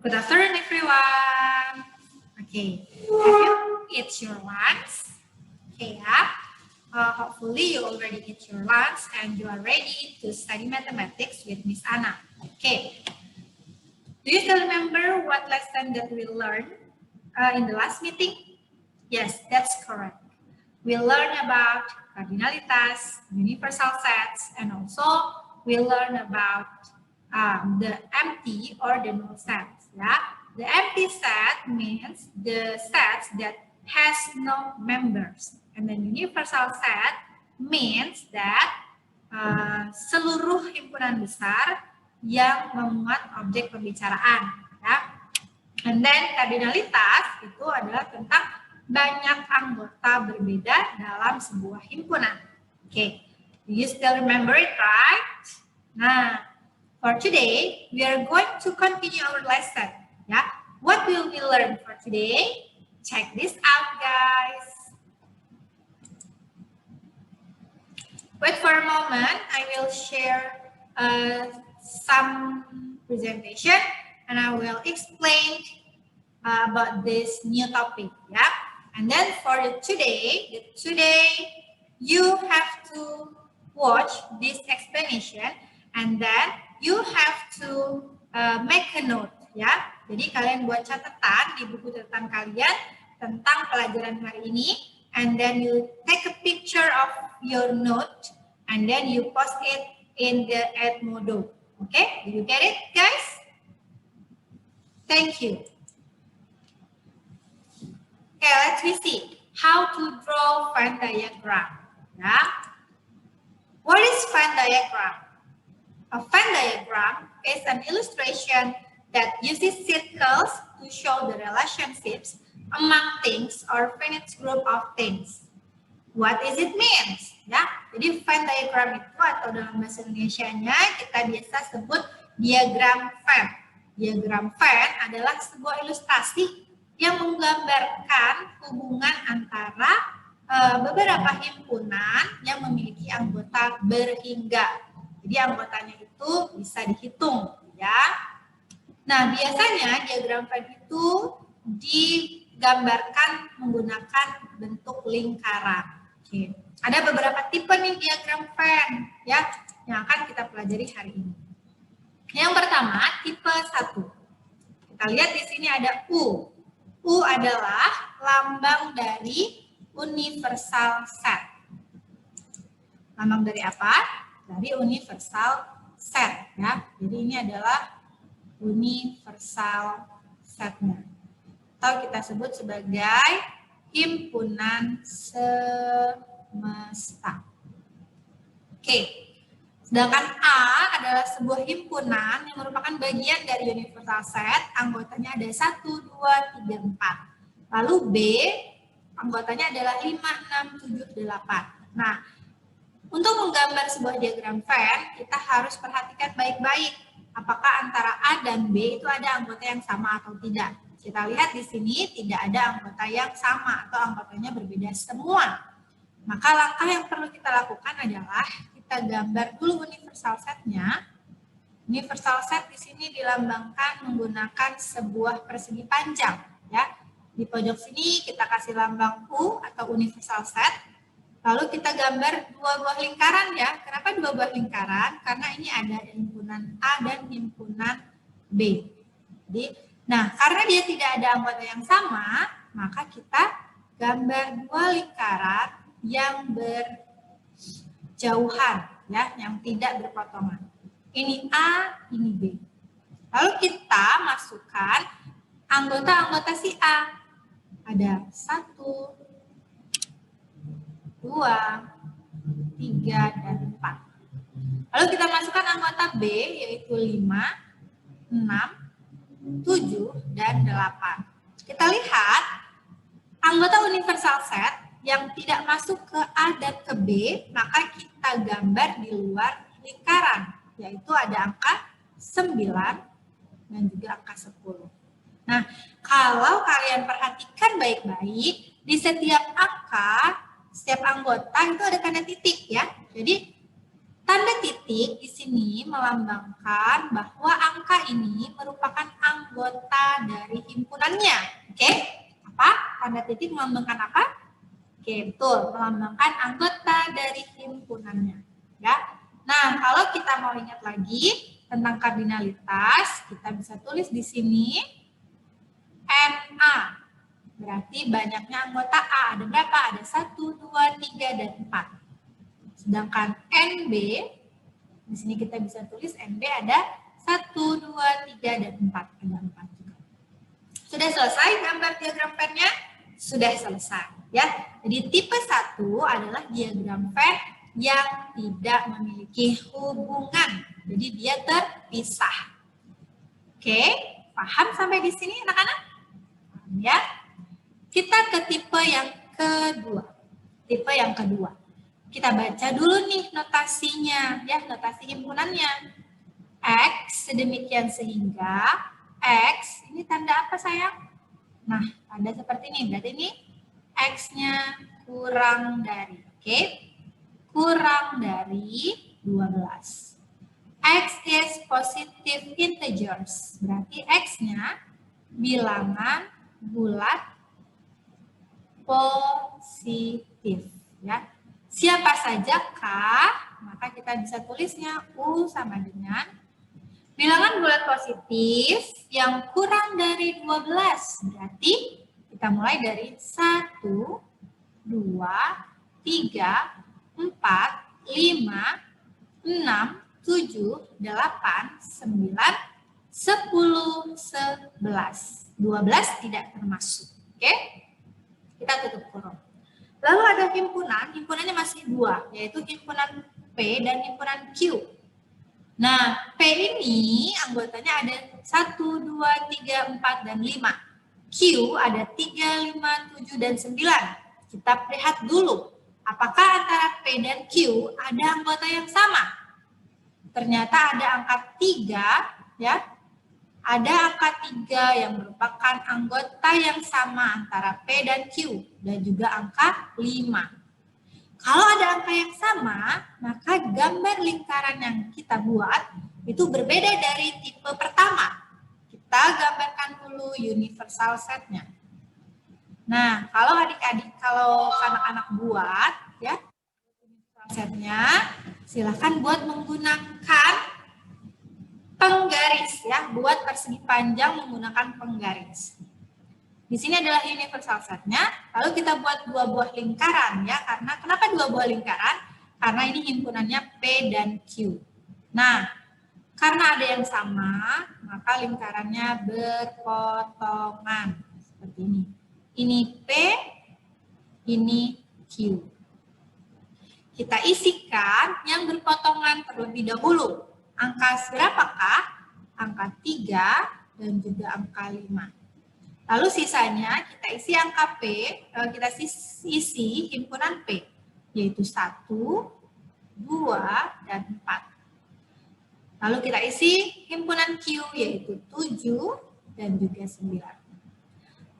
Good afternoon, everyone. Okay, have you eat your lunch? Okay, yeah. Hopefully you already eat your lunch and you are ready to study mathematics with Miss Anna. Okay. Do you still remember what lesson that we learned in the last meeting? Yes, that's correct. We learned about cardinalitas, universal sets, and also we learn about the empty or the null sets. Yeah, the empty set means the sets that has no members, and the universal set means that seluruh himpunan besar yang memuat objek pembicaraan. Ya. And then kardinalitas itu adalah tentang banyak anggota berbeda dalam sebuah himpunan. Okay, do you still remember it, right? Nah, for today, we are going to continue our lesson. Yeah, what will we learn for today? Check this out, guys. Wait for a moment. I will share some presentation and I will explain about this new topic. Yeah. And then for today you have to watch this explanation and then you have to make a note, ya. Jadi kalian buat catatan di buku catatan kalian tentang pelajaran hari ini, and then you take a picture of your note and then you post it in the Edmodo. Okay, did you get it, guys? Thank you. Okay, let's see how to draw Venn diagram. Yeah. What is Venn diagram? A Venn diagram is an illustration that uses circles to show the relationships among things or finite group of things. What is it means? Ya, jadi Venn diagram itu atau dalam bahasa Indonesianya kita biasa sebut diagram Venn. Diagram Venn adalah sebuah ilustrasi yang menggambarkan hubungan antara beberapa himpunan yang memiliki anggota berhingga. Jadi anggotanya itu bisa dihitung, ya. Nah, biasanya diagram Venn itu digambarkan menggunakan bentuk lingkaran. Oke. Ada beberapa tipe nih diagram Venn, ya, yang akan kita pelajari hari ini. Yang pertama, tipe 1. Kita lihat di sini ada U. U adalah lambang dari universal set. Lambang dari apa? Dari universal set, ya. Jadi ini adalah universal setnya. Atau kita sebut sebagai himpunan semesta. Oke. Sedangkan A adalah sebuah himpunan yang merupakan bagian dari universal set, anggotanya ada 1, 2, 3, 4. Lalu B, anggotanya adalah 5, 6, 7, 8. Nah, untuk menggambar sebuah diagram Venn, kita harus perhatikan baik-baik apakah antara A dan B itu ada anggota yang sama atau tidak. Kita lihat di sini tidak ada anggota yang sama atau anggotanya berbeda semua. Maka langkah yang perlu kita lakukan adalah kita gambar dulu universal setnya. Universal set di sini dilambangkan menggunakan sebuah persegi panjang, ya. Di pojok sini kita kasih lambang U atau universal set. Lalu kita gambar 2 buah lingkaran, ya. Kenapa 2 buah lingkaran? Karena ini ada himpunan A dan himpunan B. Jadi, nah, karena dia tidak ada anggota yang sama, maka kita gambar 2 lingkaran yang berjauhan, ya, yang tidak berpotongan. Ini A, ini B. Lalu kita masukkan anggota-anggota si A. Ada 1, 2, 3, dan 4. Lalu kita masukkan anggota B, yaitu 5, 6, 7, dan 8. Kita lihat anggota universal set yang tidak masuk ke A dan ke B, maka kita gambar di luar lingkaran, yaitu ada angka 9 dan juga angka 10. Nah, kalau kalian perhatikan baik-baik, di setiap angka, setiap anggota itu ada tanda titik, ya. Jadi, tanda titik di sini melambangkan bahwa angka ini merupakan anggota anggota dari himpunannya. Oke, apa? Tanda titik melambangkan apa? Oke, betul, melambangkan anggota dari himpunannya. Ya. Nah, kalau kita mau ingat lagi tentang kardinalitas, kita bisa tulis di sini NA. Berarti banyaknya anggota A. Ada berapa? Ada 1, 2, 3, dan 4. Sedangkan NB, di sini kita bisa tulis NB ada 1, 2, 3, dan 4. Ada 4 juga. Sudah selesai gambar diagram Venn-nya? Sudah selesai. Ya. Jadi tipe 1 adalah diagram Venn yang tidak memiliki hubungan. Jadi dia terpisah. Oke, paham sampai di sini anak-anak? Paham ya? Kita ke tipe yang kedua. Tipe yang kedua. Kita baca dulu nih notasinya, ya, notasi himpunannya. X sedemikian sehingga X ini tanda apa sayang? Nah, tanda seperti ini. Berarti ini X-nya kurang dari, oke? Kurang dari 12. X is positive integers. Berarti X-nya bilangan bulat positif. Ya. Siapa sajakah? Maka kita bisa tulisnya U sama dengan bilangan bulat positif yang kurang dari 12. Berarti kita mulai dari 1, 2, 3, 4, 5, 6, 7, 8, 9, 10, 11, 12, 12 tidak termasuk. Oke? Kita tutup kurung. Lalu ada himpunan, himpunannya masih 2, yaitu himpunan P dan himpunan Q. Nah, P ini anggotanya ada 1, 2, 3, 4, dan 5. Q ada 3, 5, 7, dan 9. Kita lihat dulu. Apakah antara P dan Q ada anggota yang sama? Ternyata ada angka 3, ya. Ada angka 3 yang merupakan anggota yang sama antara P dan Q. Dan juga angka 5. Kalau ada angka yang sama, maka gambar lingkaran yang kita buat itu berbeda dari tipe pertama. Kita gambarkan dulu universal set-nya. Nah, kalau adik-adik, kalau anak-anak buat, ya, setnya, silakan buat menggunakan penggaris, ya, buat persegi panjang menggunakan penggaris. Di sini adalah universal setnya, lalu kita buat 2 buah lingkaran, ya, karena kenapa 2 buah lingkaran? Karena ini himpunannya P dan Q. Nah, karena ada yang sama, maka lingkarannya berpotongan seperti ini. Ini P, ini Q. Kita isikan yang berpotongan terlebih dahulu. Angka berapakah? Angka 3 dan juga angka 5. Lalu sisanya kita isi angka P, kita isi himpunan P, yaitu 1, 2, dan 4. Lalu kita isi himpunan Q, yaitu 7 dan juga 9.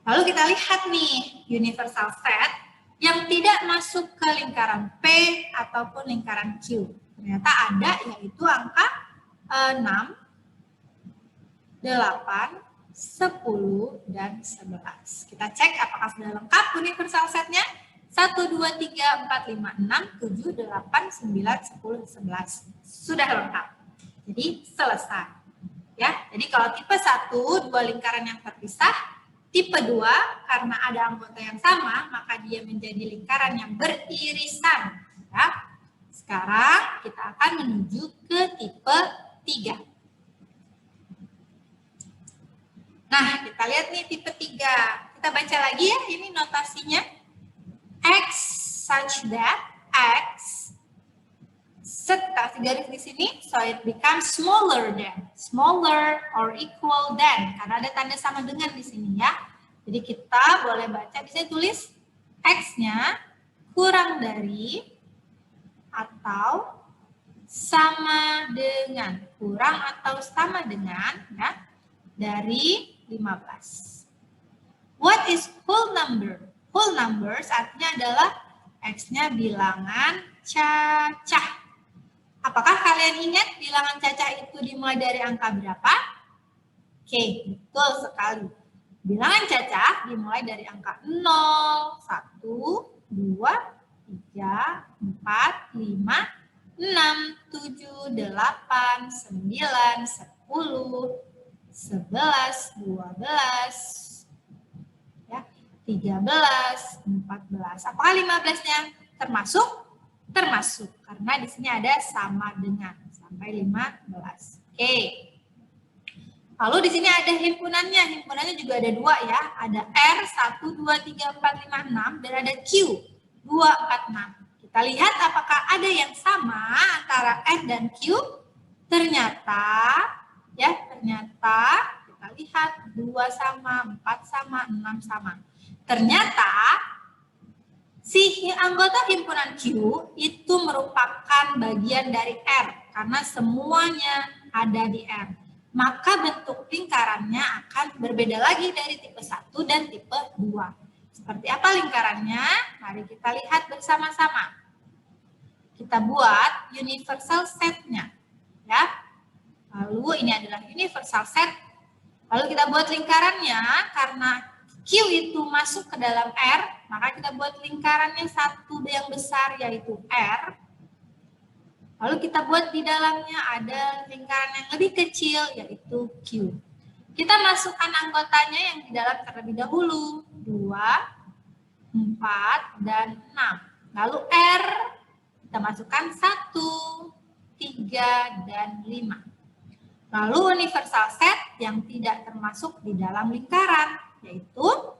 Lalu kita lihat nih universal set yang tidak masuk ke lingkaran P ataupun lingkaran Q. Ternyata ada, yaitu angka 6, 8, 10, dan 11. Kita cek apakah sudah lengkap universal setnya. 1, 2, 3, 4, 5, 6, 7, 8, 9, 10, 11. Sudah lengkap. Jadi selesai. Ya, jadi kalau tipe 1, 2 lingkaran yang terpisah. Tipe 2, karena ada anggota yang sama, maka dia menjadi lingkaran yang beririsan. Ya. Sekarang kita akan menuju ke tipe 3. Nah, kita lihat nih tipe 3. Kita baca lagi ya, ini notasinya. X such that X, set kasih garis di sini, so it becomes smaller or equal than, karena ada tanda sama dengan di sini ya. Jadi kita boleh baca, bisa tulis X-nya kurang dari atau sama dengan, kurang atau sama dengan, ya, dari 15. What is whole number? Whole numbers artinya adalah X-nya bilangan cacah. Apakah kalian ingat bilangan cacah itu dimulai dari angka berapa? Oke, betul sekali. Bilangan cacah dimulai dari angka 0, 1, 2, 3, 4, 5, 6, 7, 8, 9, 10, 11, 12, ya, 13, 14. Apakah 15-nya termasuk? Termasuk, karena di sini ada sama dengan sampai 15. Oke. Lalu di sini ada himpunannya. Himpunannya juga ada 2 ya. Ada R 1, 2, 3, 4, 5, 6 dan ada Q 2, 4, 6. Kita lihat apakah ada yang sama antara R dan Q. Ternyata kita lihat 2 sama, 4 sama, 6 sama. Ternyata si anggota himpunan Q itu merupakan bagian dari R karena semuanya ada di R. Maka bentuk lingkarannya akan berbeda lagi dari tipe 1 dan tipe 2. Seperti apa lingkarannya? Mari kita lihat bersama-sama. Kita buat universal set-nya. Ya. Lalu ini adalah universal set. Lalu kita buat lingkarannya karena Q itu masuk ke dalam R, maka kita buat lingkarannya satu yang besar yaitu R. Lalu kita buat di dalamnya ada lingkaran yang lebih kecil yaitu Q. Kita masukkan anggotanya yang di dalam terlebih dahulu. 2, 4, dan 6. Lalu R kita masukkan 1, 3, dan 5. Lalu universal set yang tidak termasuk di dalam lingkaran yaitu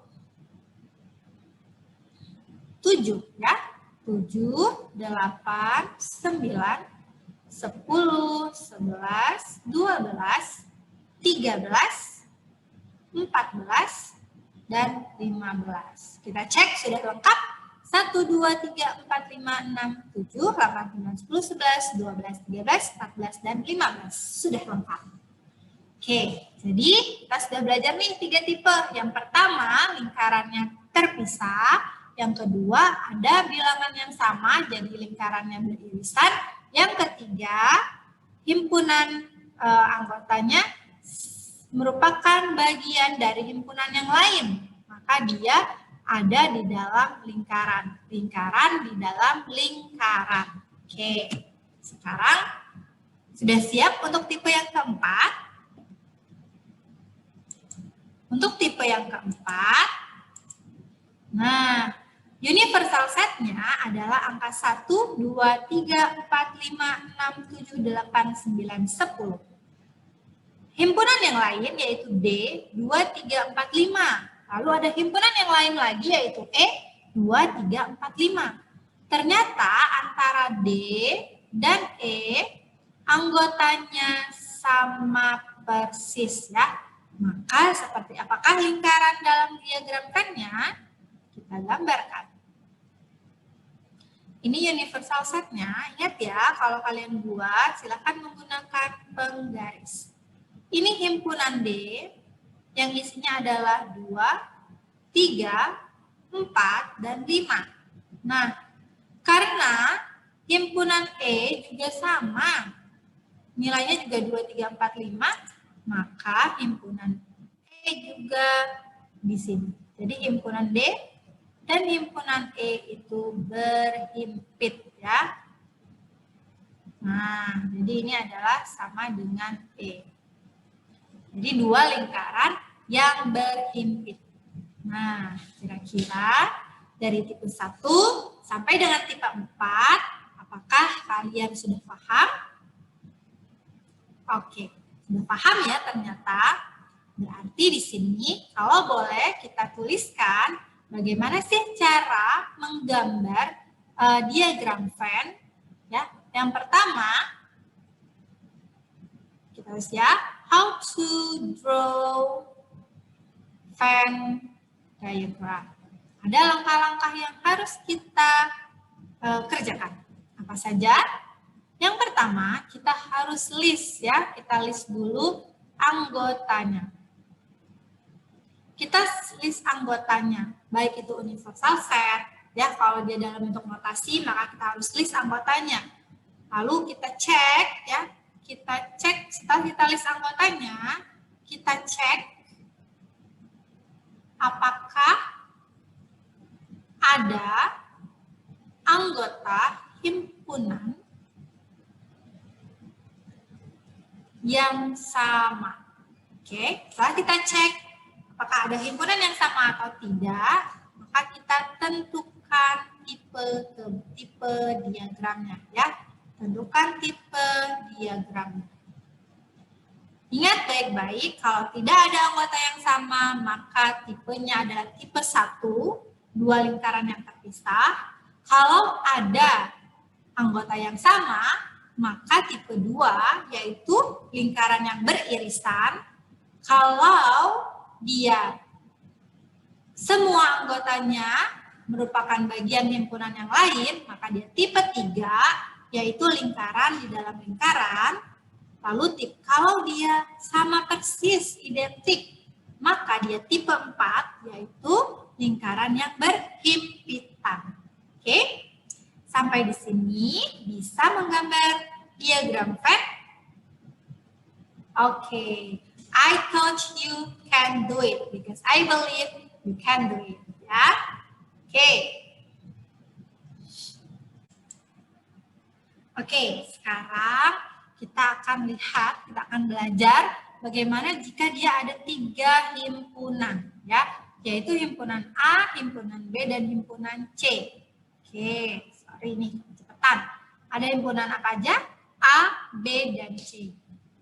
7 ya. 7, 8, 9, 10, 11, 12, 13, 14, dan 15. Kita cek sudah lengkap. 1, 2, 3, 4, 5, 6, 7, 8, 9, 10, 11, 12, 13, 14, dan 15. Sudah lengkap. Oke, jadi kita sudah belajar nih 3 tipe. Yang pertama, lingkarannya terpisah. Yang kedua, ada bilangan yang sama, jadi lingkarannya beririsan. Yang ketiga, himpunan anggotanya merupakan bagian dari himpunan yang lain. Maka dia ada di dalam lingkaran. Lingkaran di dalam lingkaran. Oke, sekarang sudah siap untuk tipe yang keempat? Untuk tipe yang keempat, nah, universal setnya adalah angka 1, 2, 3, 4, 5, 6, 7, 8, 9, 10. Himpunan yang lain yaitu D, 2, 3, 4, 5. Lalu ada himpunan yang lain lagi yaitu E, 2, 3, 4, 5. Ternyata antara D dan E, anggotanya sama persis ya. Maka seperti apakah lingkaran dalam diagram Venn-nya? Kita gambarkan. Ini universal setnya. Ingat ya, kalau kalian buat, silakan menggunakan penggaris. Ini himpunan D, yang isinya adalah 2, 3, 4, dan 5. Nah, karena himpunan E juga sama, nilainya juga 2, 3, 4, 5, maka himpunan E juga di sini. Jadi himpunan D dan himpunan E itu berhimpit ya. Nah, jadi ini adalah sama dengan E. Jadi 2 lingkaran yang berhimpit. Nah, kira-kira dari tipe 1 sampai dengan tipe 4, apakah kalian sudah paham? Oke. Sudah paham ya ternyata? Berarti di sini kalau boleh kita tuliskan bagaimana sih cara menggambar diagram Venn ya. Yang pertama kita tulis ya, how to draw Venn diagram. Ada langkah-langkah yang harus kita kerjakan. Apa saja? Yang pertama, kita harus list ya. Kita list dulu anggotanya. Kita list anggotanya, baik itu universal set, ya kalau dia dalam bentuk notasi, maka kita harus list anggotanya. Lalu kita cek ya, setelah kita list anggotanya, kita cek apakah ada anggota himpunan yang sama. Oke, setelah kita cek apakah ada himpunan yang sama atau tidak, maka kita tentukan tipe diagramnya ya. Tentukan tipe diagramnya. Ingat baik-baik, kalau tidak ada anggota yang sama, maka tipenya adalah tipe 1, 2 lingkaran yang terpisah. Kalau ada anggota yang sama, maka tipe 2, yaitu lingkaran yang beririsan. Kalau dia semua anggotanya merupakan bagian himpunan yang lain, maka dia tipe 3, yaitu lingkaran di dalam lingkaran. Lalu kalau dia sama persis, identik, maka dia tipe 4, yaitu lingkaran yang berhimpitan. Oke? Sampai di sini bisa menggambar diagram Venn? Oke. I thought you can do it because I believe you can do it. Ya. Oke. Oke, sekarang kita akan belajar bagaimana jika dia ada 3 himpunan, ya, yaitu himpunan A, himpunan B, dan himpunan C. Oke, sorry nih, cepetan. Ada himpunan apa aja? A, B, dan C.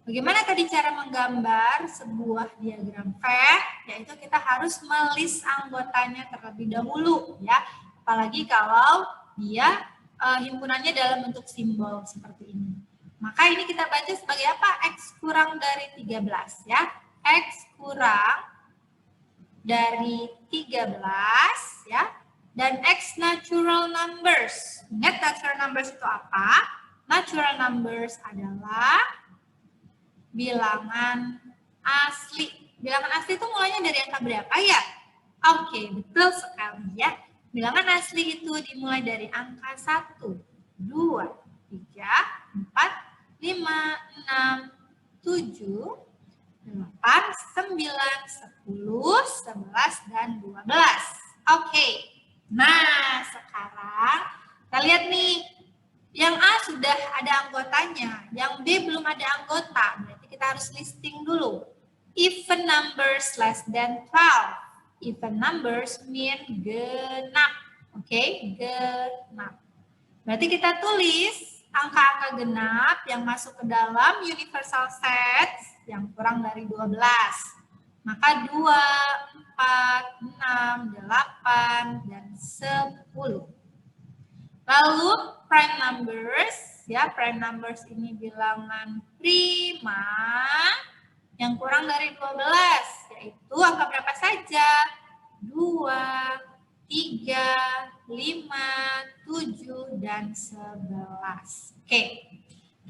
Bagaimana tadi cara menggambar sebuah diagram Venn? Yaitu kita harus melis anggotanya terlebih dahulu, ya. Apalagi kalau dia himpunannya dalam bentuk simbol seperti ini. Maka ini kita baca sebagai apa? X kurang dari 13 ya. X kurang dari 13 ya. Dan X natural numbers. Ingat natural numbers itu apa? Natural numbers adalah bilangan asli. Bilangan asli itu mulainya dari angka berapa ya? Oke, betul sekali ya. Bilangan asli itu dimulai dari angka 1, 2, 3, 4, 5, 6, 7, 8, 9, 10, 11, dan 12. Oke, nah sekarang kita lihat nih. Yang A sudah ada anggotanya, yang B belum ada anggota. Berarti kita harus listing dulu. Even numbers less than 12. Even numbers mean genap. Oke, genap. Berarti kita tulis angka-angka genap yang masuk ke dalam universal set yang kurang dari 12. Maka 2, 4, 6, 8, dan 10. Lalu prime numbers, ya prime numbers ini bilangan prima yang kurang dari 12, yaitu angka berapa saja? 2, 3, 5, 7, dan 11. Oke,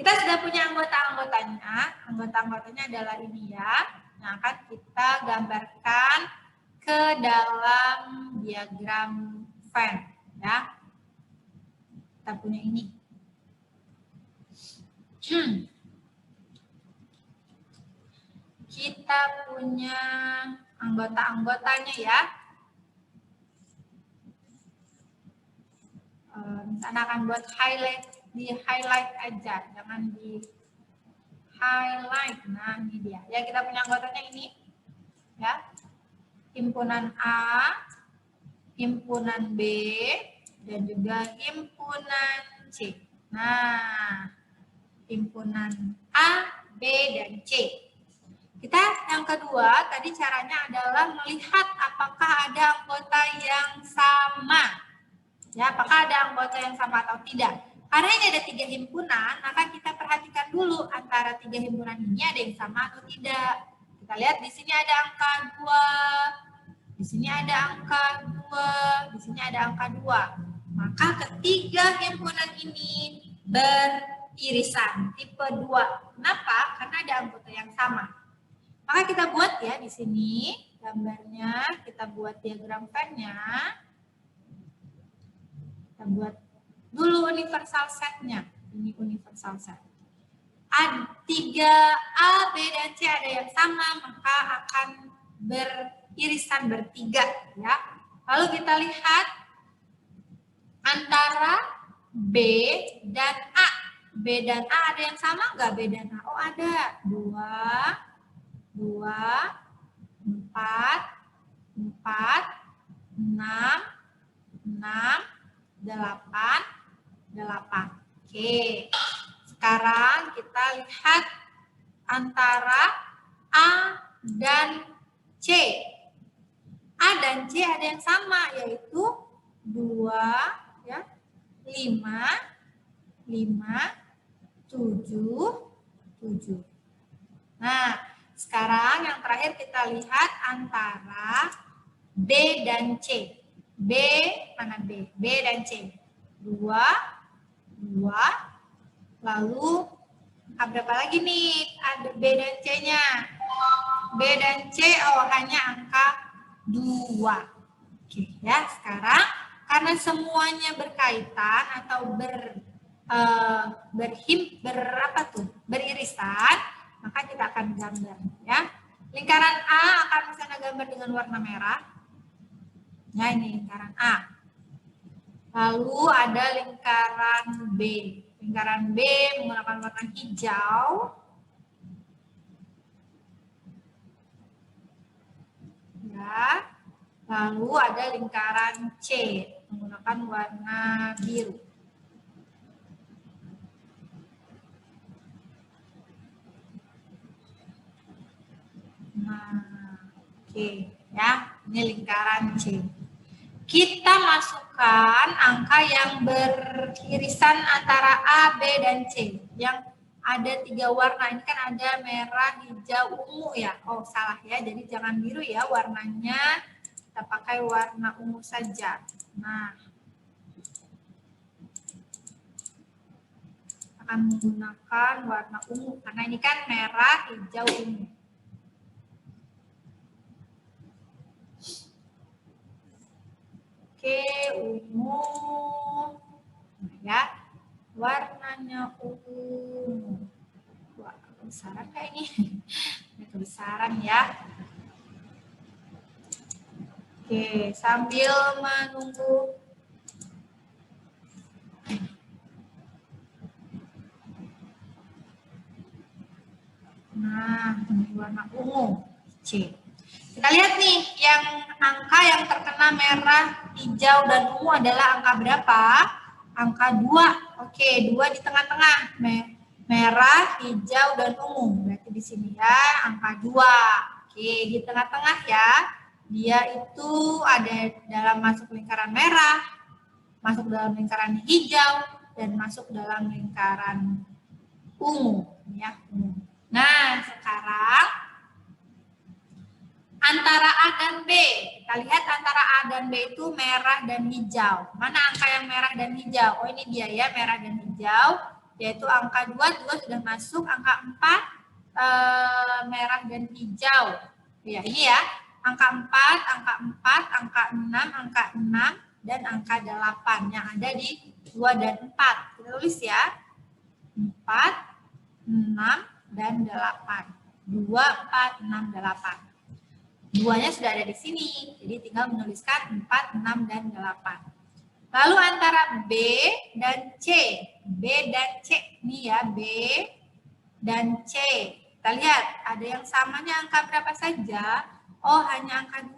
kita sudah punya anggota-anggotanya. Anggota-anggotanya adalah ini ya. Yang akan kita gambarkan ke dalam diagram Venn. Ya. Kita punya ini. Kita punya anggota-anggotanya ya. Misalnya akan buat di highlight aja, jangan di highlight. Nah ini dia. Ya kita punya anggotanya ini, ya. Himpunan A, himpunan B, dan juga himpunan C. Nah, himpunan A, B, dan C. Kita yang kedua, tadi caranya adalah melihat apakah ada anggota yang sama. Ya, apakah ada anggota yang sama atau tidak. Karena ini ada 3 himpunan, maka kita perhatikan dulu antara 3 himpunan ini ada yang sama atau tidak. Kita lihat di sini ada angka 2, di sini ada angka 2, di sini ada angka 2. Maka ketiga himpunan ini beririsan, tipe 2. Kenapa? Karena ada anggota yang sama. Maka kita buat ya di sini gambarnya, kita buat diagram Venn-nya. Kita buat dulu universal set-nya. Ini universal set. A, B, dan C ada yang sama, maka akan beririsan bertiga, ya. Lalu kita lihat antara B dan A. B dan A ada yang sama nggak B dan A? Oh ada, 2, 4, 6, 8, 8. Oke, sekarang kita lihat antara A dan C. A dan C ada yang sama, yaitu 2, ya, 5, 7. Nah, sekarang yang terakhir kita lihat antara B dan C. B, mana B? B dan C. 2, lalu berapa lagi nih? Ada B dan C-nya. B dan C, oh hanya angka 2. Oke, ya. Sekarang karena semuanya berkaitan atau beririsan, maka kita akan gambar, ya. Lingkaran A akan misalnya gambar dengan warna merah. Nah, ini lingkaran A. Lalu ada lingkaran B. Lingkaran B menggunakan warna hijau. Ya. Lalu ada lingkaran C menggunakan warna biru. Nah, oke, ya. Ini lingkaran C. Kita masukkan angka yang beririsan antara A, B, dan C. Yang ada 3 warna. Ini kan ada merah, hijau, ungu ya. Oh, salah ya. Jadi jangan biru ya warnanya. Kita pakai warna ungu saja. Nah, akan menggunakan warna ungu. Karena ini kan merah, hijau, ungu. Oke, ungu, ya, warnanya ungu. Wah, kebesaran kayak ini, kebesaran ya. Oke, sambil menunggu. Nah, ini warna ungu, C. Kita lihat nih, yang angka yang terkena merah, hijau, dan ungu adalah angka berapa? Angka 2. Oke, 2 di tengah-tengah. Merah, hijau, dan ungu. Berarti di sini ya, angka 2. Oke, di tengah-tengah ya. Dia itu ada dalam masuk lingkaran merah, masuk dalam lingkaran hijau, dan masuk dalam lingkaran ungu. Ya, ungu. Nah, sekarang antara A dan B. Kita lihat antara A dan B itu merah dan hijau. Mana angka yang merah dan hijau? Oh, ini dia ya, merah dan hijau. Yaitu angka 2, 2 sudah masuk. Angka 4, merah dan hijau. Ya, ini ya. Angka 4, angka 4, angka 6, angka 6, dan angka 8. Yang ada di 2 dan 4. Kita tulis ya. 4, 6, dan 8. 2, 4, 6, 8. 2-nya sudah ada di sini, jadi tinggal menuliskan 4, 6, dan 8. Lalu antara B dan C. B dan C, ini ya, B dan C. Kita lihat, ada yang samanya angka berapa saja? Oh, hanya angka 2.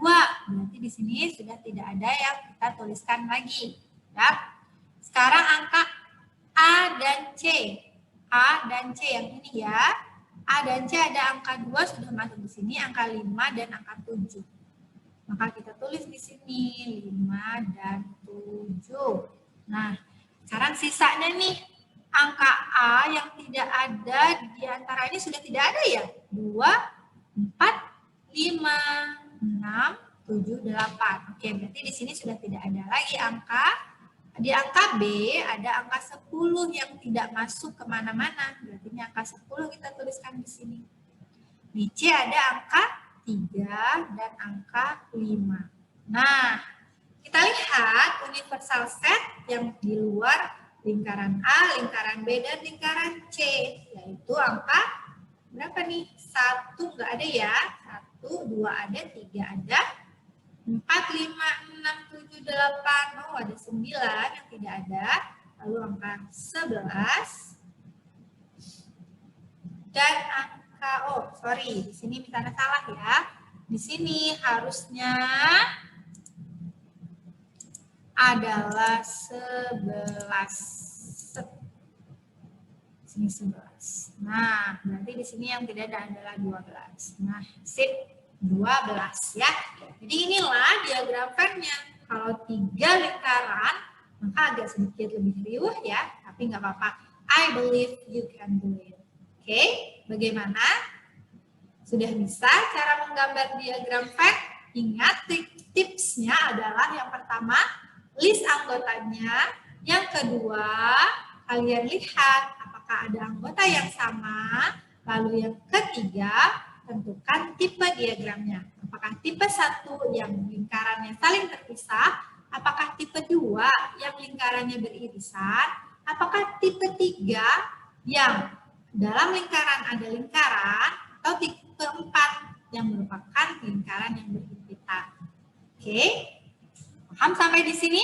Berarti di sini sudah tidak ada yang kita tuliskan lagi. Ya. Sekarang angka A dan C. A dan C yang ini ya. A dan C ada angka 2 sudah masuk di sini, angka 5 dan angka 7. Maka kita tulis di sini 5 dan 7. Nah, sekarang sisanya nih angka A yang tidak ada di antara ini sudah tidak ada ya. 2, 4, 5, 6, 7, 8. Oke, berarti di sini sudah tidak ada lagi angka. Di angka B ada angka 10 yang tidak masuk kemana-mana. Berarti ini angka 10 kita tuliskan di sini. Di C ada angka 3 dan angka 5. Nah, kita lihat universal set yang di luar 5 lingkaran A, lingkaran B, dan lingkaran C. Yaitu angka berapa nih? 1 nggak ada ya. 1, 2 ada, 3 ada. 4, 5, 6, 7, 8. Oh, ada 9 yang tidak ada. Lalu angka 11. Dan angka, oh sorry, di sini misalnya salah ya. Di sini harusnya adalah 11. Sini 11. Nah, berarti di sini yang tidak ada adalah 12. Nah, sip, 12 ya. Jadi inilah diagram Venn-nya. Kalau 3 lingkaran, maka agak sedikit lebih riuh ya, tapi nggak apa-apa. I believe you can do it. Oke, bagaimana? Sudah bisa cara menggambar diagram Venn? Ingat, tipsnya adalah yang pertama, list anggotanya. Yang kedua, kalian lihat apakah ada anggota yang sama. Lalu yang ketiga, tentukan tipe diagramnya. Apakah tipe 1 yang lingkarannya saling terpisah? Apakah tipe 2 yang lingkarannya beririsan? Apakah tipe 3 yang dalam lingkaran ada lingkaran? Atau tipe 4 yang merupakan lingkaran yang berhimpitan? Oke, paham sampai di sini?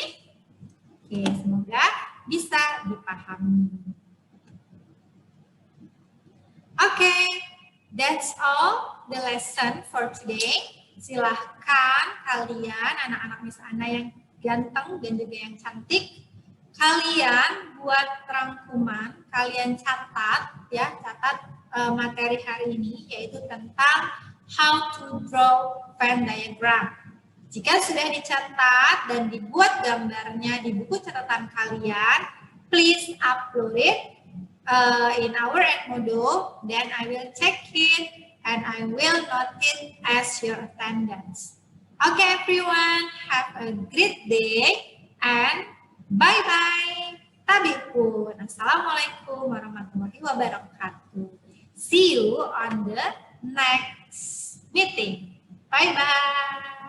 Oke, semoga bisa dipahami. Oke, that's all the lesson for today. Silahkan kalian, anak-anak Miss Ana yang ganteng dan juga yang cantik, kalian buat rangkuman, kalian catat ya, catat materi hari ini, yaitu tentang how to draw Venn diagram. Jika sudah dicatat dan dibuat gambarnya di buku catatan kalian, please upload it in our Edmodo, then I will check it and I will note it as your attendance. Okay, everyone, have a great day and bye-bye. Tabipun. Assalamualaikum warahmatullahi wabarakatuh. See you on the next meeting. Bye-bye.